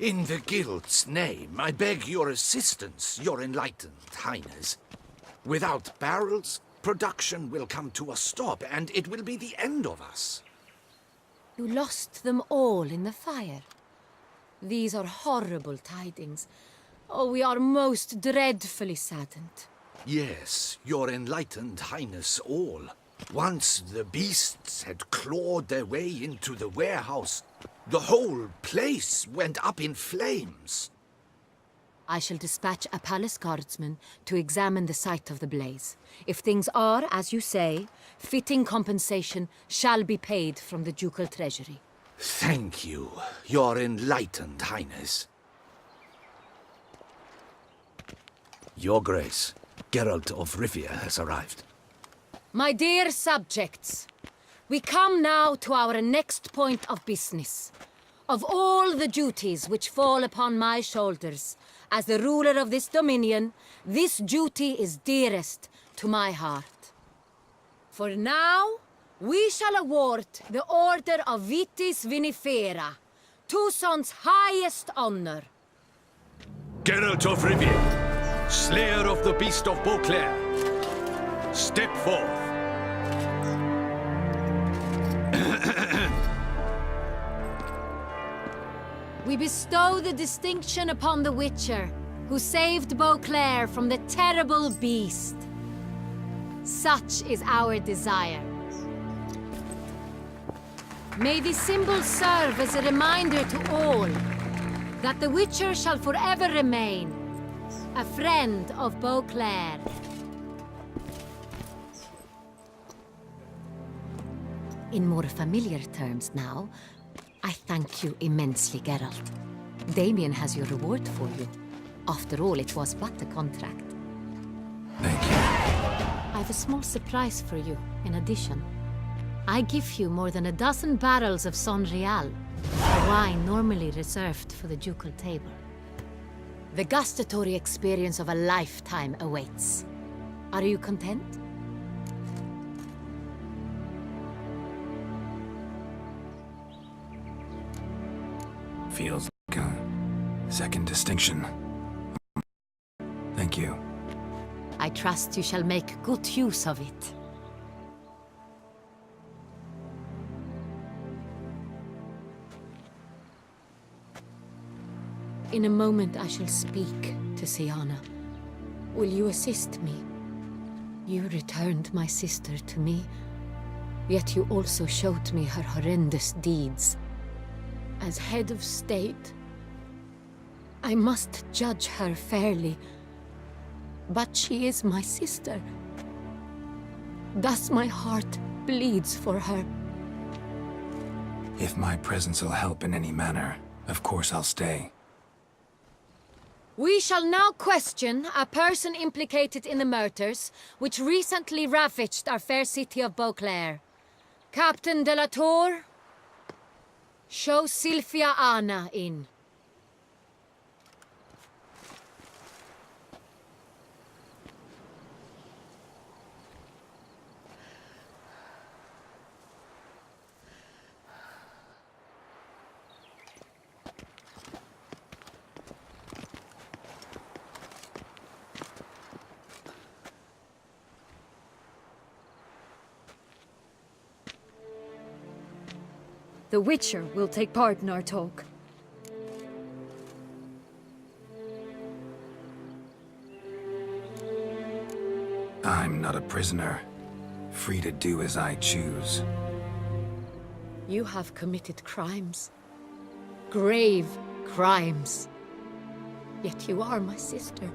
In the Guild's name, I beg your assistance, your enlightened highness. Without barrels, production will come to a stop, and it will be the end of us. You lost them all in the fire. These are horrible tidings. Oh, we are most dreadfully saddened. Yes, your enlightened highness all. Once the beasts had clawed their way into the warehouse, the whole place went up in flames. I shall dispatch a palace guardsman to examine the site of the blaze. If things are, as you say, fitting compensation shall be paid from the ducal treasury. Thank you, your enlightened highness. Your Grace, Geralt of Rivia has arrived. My dear subjects, we come now to our next point of business. Of all the duties which fall upon my shoulders, as the ruler of this dominion, this duty is dearest to my heart. For now, we shall award the Order of Vitis Vinifera, Tucson's highest honor. Geralt of Rivia, slayer of the beast of Beauclair, step forth. We bestow the distinction upon the Witcher, who saved Beauclair from the terrible beast. Such is our desire. May this symbol serve as a reminder to all that the Witcher shall forever remain a friend of Beauclair. In more familiar terms now, I thank you immensely, Geralt. Damien has your reward for you. After all, it was but a contract. Thank you. I have a small surprise for you, in addition. I give you more than a dozen barrels of Sonreal, a wine normally reserved for the ducal table. The gustatory experience of a lifetime awaits. Are you content? Feels like a second distinction. Thank you. I trust you shall make good use of it. In a moment I shall speak to Syanna. Will you assist me? You returned my sister to me, yet you also showed me her horrendous deeds. As head of state, I must judge her fairly. But she is my sister. Thus my heart bleeds for her. If my presence will help in any manner, of course I'll stay. We shall now question a person implicated in the murders which recently ravaged our fair city of Beauclair. Captain de la Tour, show Sylvia Anna in. The Witcher will take part in our talk. I'm not a prisoner, free to do as I choose. You have committed crimes. Grave crimes. Yet you are my sister,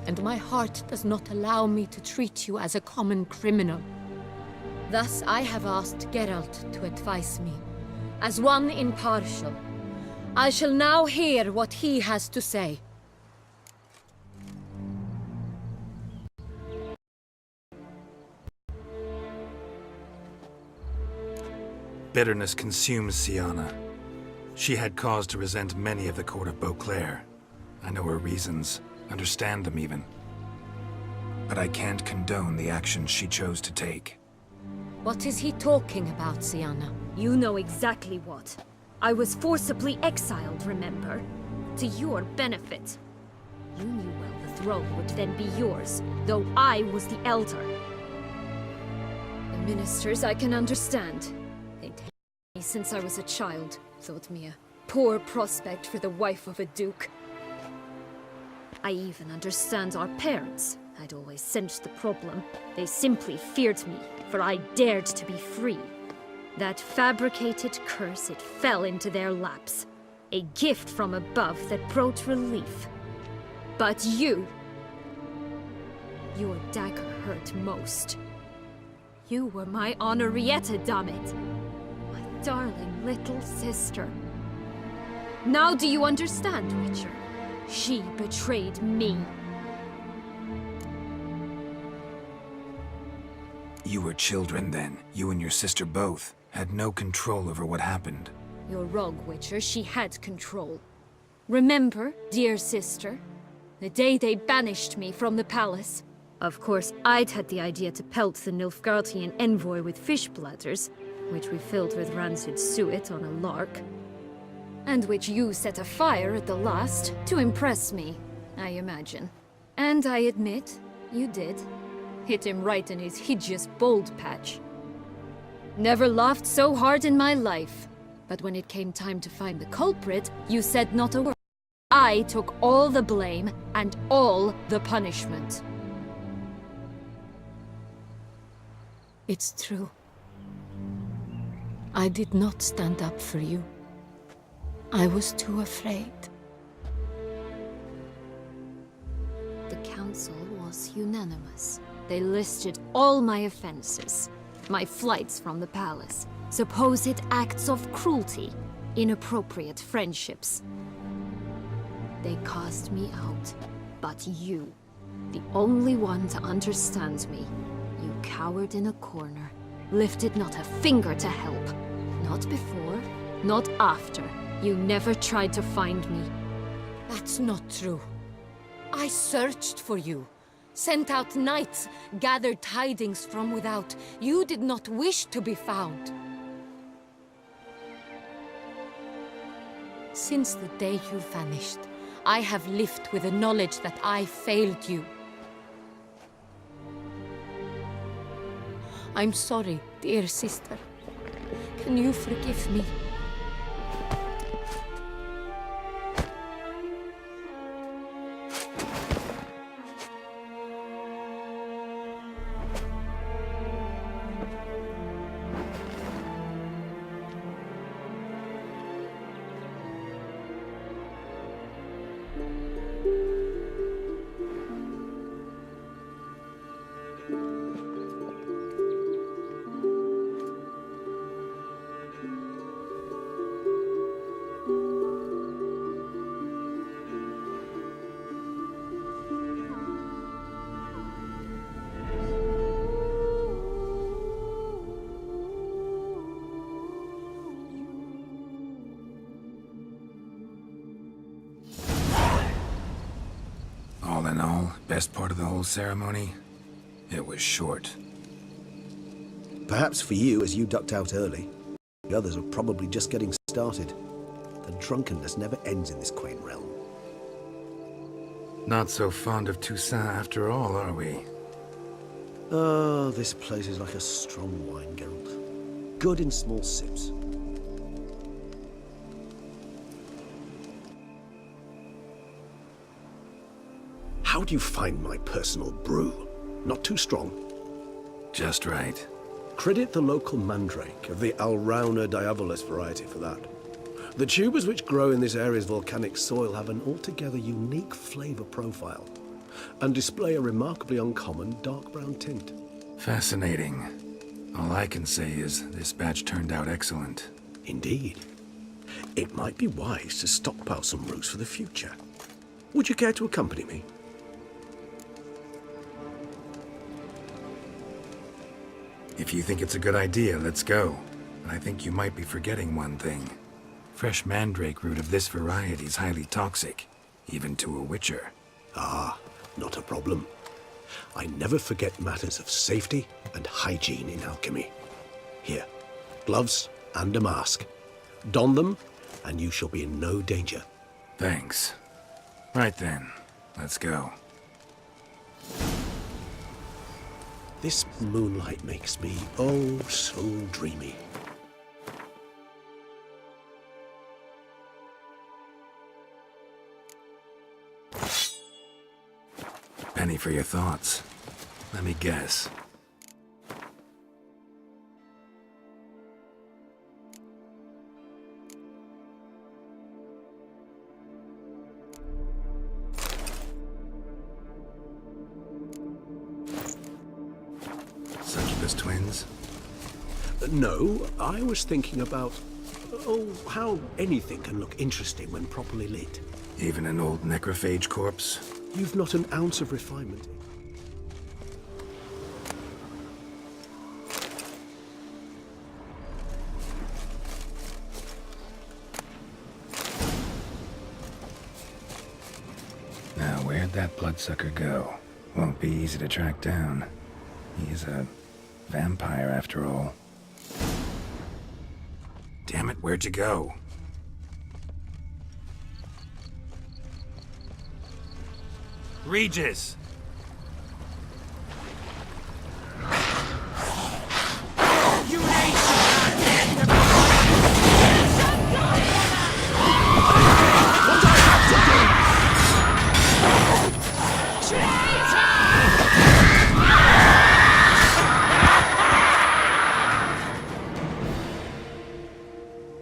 and my heart does not allow me to treat you as a common criminal. Thus I have asked Geralt to advise me, as one impartial. I shall now hear what he has to say. Bitterness consumes Syanna. She had cause to resent many of the court of Beauclair. I know her reasons, understand them even. But I can't condone the actions she chose to take. What is he talking about, Syanna? You know exactly what. I was forcibly exiled, remember? to your benefit. You knew well the throne would then be yours, though I was the elder. The ministers I can understand. They'd hated me since I was a child, thought me a poor prospect for the wife of a duke. I even understand our parents. I'd always sensed the problem. They simply feared me, for I dared to be free. That fabricated curse, it fell into their laps. A gift from above that brought relief. But you... Your dagger hurt most. You were my Henrietta, damn it! My darling little sister. Now do you understand, Witcher? She betrayed me. You were children then. You and your sister both had no control over what happened. You're wrong, Witcher. She had control. Remember, dear sister, the day they banished me from the palace? Of course, I'd had the idea to pelt the Nilfgaardian envoy with fish bladders, which we filled with rancid suet on a lark. And which you set afire at the last, to impress me, I imagine. And I admit, you did. Hit him right in his hideous bald patch. Never laughed so hard in my life. But when it came time to find the culprit, you said not a word. I took all the blame and all the punishment. It's true. I did not stand up for you. I was too afraid. The council was unanimous. They listed all my offenses. My flights from the palace, supposed acts of cruelty, inappropriate friendships. They cast me out, but you, the only one to understand me, you cowered in a corner, lifted not a finger to help. Not before, not after. You never tried to find me. That's not true. I searched for you. Sent out knights, gathered tidings from without. You did not wish to be found. Since the day you vanished, I have lived with the knowledge that I failed you. I'm sorry, dear sister. Can you forgive me? All in all, best part of the whole ceremony? It was short. Perhaps for you, as you ducked out early. The others are probably just getting started. The drunkenness never ends in this quaint realm. Not so fond of Toussaint after all, are we? Oh, this place is like a strong wine, Geralt. Good in small sips. How do you find my personal brew? Not too strong? Just right. Credit the local mandrake of the Alrauna diavolis variety for that. The tubers which grow in this area's volcanic soil have an altogether unique flavor profile and display a remarkably uncommon dark brown tint. Fascinating. All I can say is this batch turned out excellent. Indeed. It might be wise to stockpile some brews for the future. Would you care to accompany me? If you think it's a good idea, let's go. But I think you might be forgetting one thing. Fresh mandrake root of this variety is highly toxic, even to a witcher. Ah, not a problem. I never forget matters of safety and hygiene in alchemy. Here, gloves and a mask. Don them, and you shall be in no danger. Thanks. Right then, let's go. This moonlight makes me, oh, so dreamy. Penny for your thoughts. Let me guess. Succubus twins? No, I was thinking about, oh, how anything can look interesting when properly lit. Even an old necrophage corpse? You've not an ounce of refinement. Now, where'd that bloodsucker go? Won't be easy to track down. He is a vampire, after all. Damn it, where'd you go? Regis!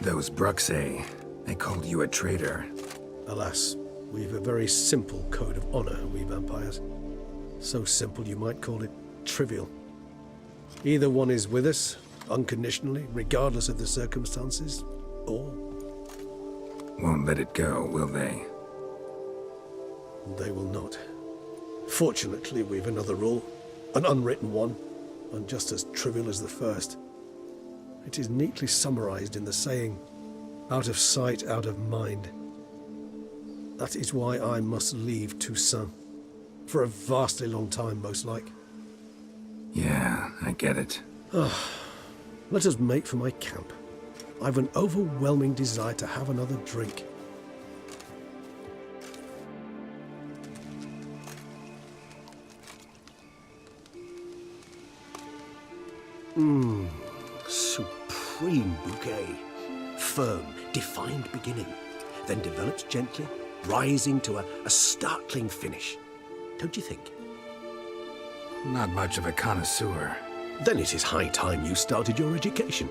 Those Bruxay, they called you a traitor. Alas, we've a very simple code of honor, we vampires. So simple you might call it trivial. Either one is with us, unconditionally, regardless of the circumstances, or... Won't let it go, will they? they will not. Fortunately, we've another rule, an unwritten one, and just as trivial as the first. It is neatly summarized in the saying, out of sight, out of mind. That is why I must leave Toussaint. For a vastly long time, most like. Yeah, I get it. Let us make for my camp. I've an overwhelming desire to have another drink. Supreme bouquet. Firm, defined beginning, then develops gently, rising to a startling finish. Don't you think? Not much of a connoisseur. Then it is high time you started your education.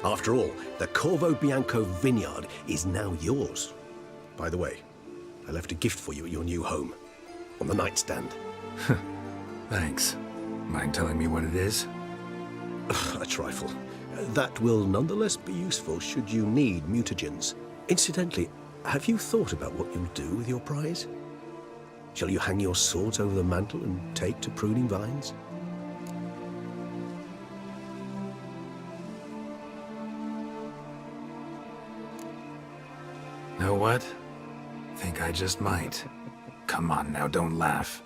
After all, the Corvo Bianco vineyard is now yours. By the way, I left a gift for you at your new home, on the nightstand. Thanks. Mind telling me what it is? A trifle. That will nonetheless be useful should you need mutagens. Incidentally, have you thought about what you'll do with your prize? Shall you hang your swords over the mantle and take to pruning vines? Know what? Think I just might. Come on now, don't laugh.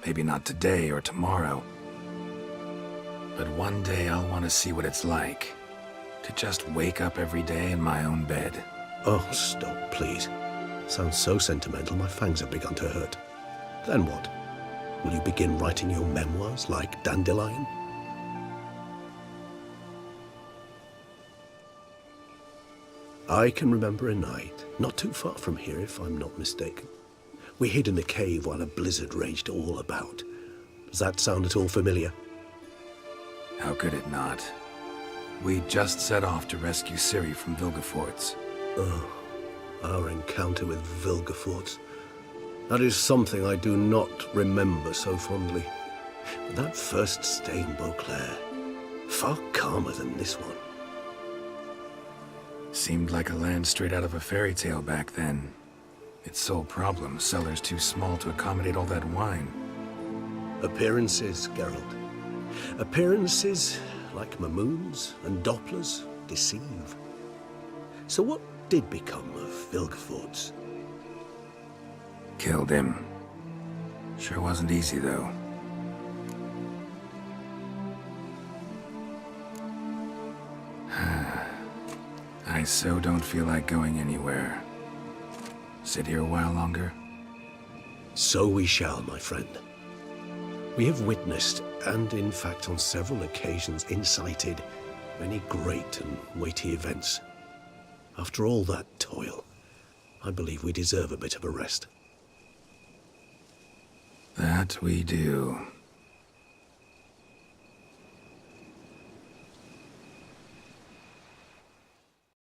Maybe not today or tomorrow. But one day I'll want to see what it's like. To just wake up every day in my own bed. Oh, stop, please. Sounds so sentimental, my fangs have begun to hurt. Then what? Will you begin writing your memoirs like Dandelion? I can remember a night, not too far from here if I'm not mistaken. We hid in a cave while a blizzard raged all about. Does that sound at all familiar? How could it not? We just set off to rescue Ciri from Vilgefortz. Oh, our encounter with Vilgefortz. That is something I do not remember so fondly. But that first stay in Beauclair, far calmer than this one. Seemed like a land straight out of a fairy tale back then. Its sole problem, cellars too small to accommodate all that wine. Appearances, Geralt. Appearances, like Mamoons and Dopplers, deceive. So what did become of Vilgefortz? Killed him. Sure wasn't easy, though. I so don't feel like going anywhere. Sit here a while longer? So we shall, my friend. We have witnessed, and in fact on several occasions incited, many great and weighty events. After all that toil, I believe we deserve a bit of a rest. That we do.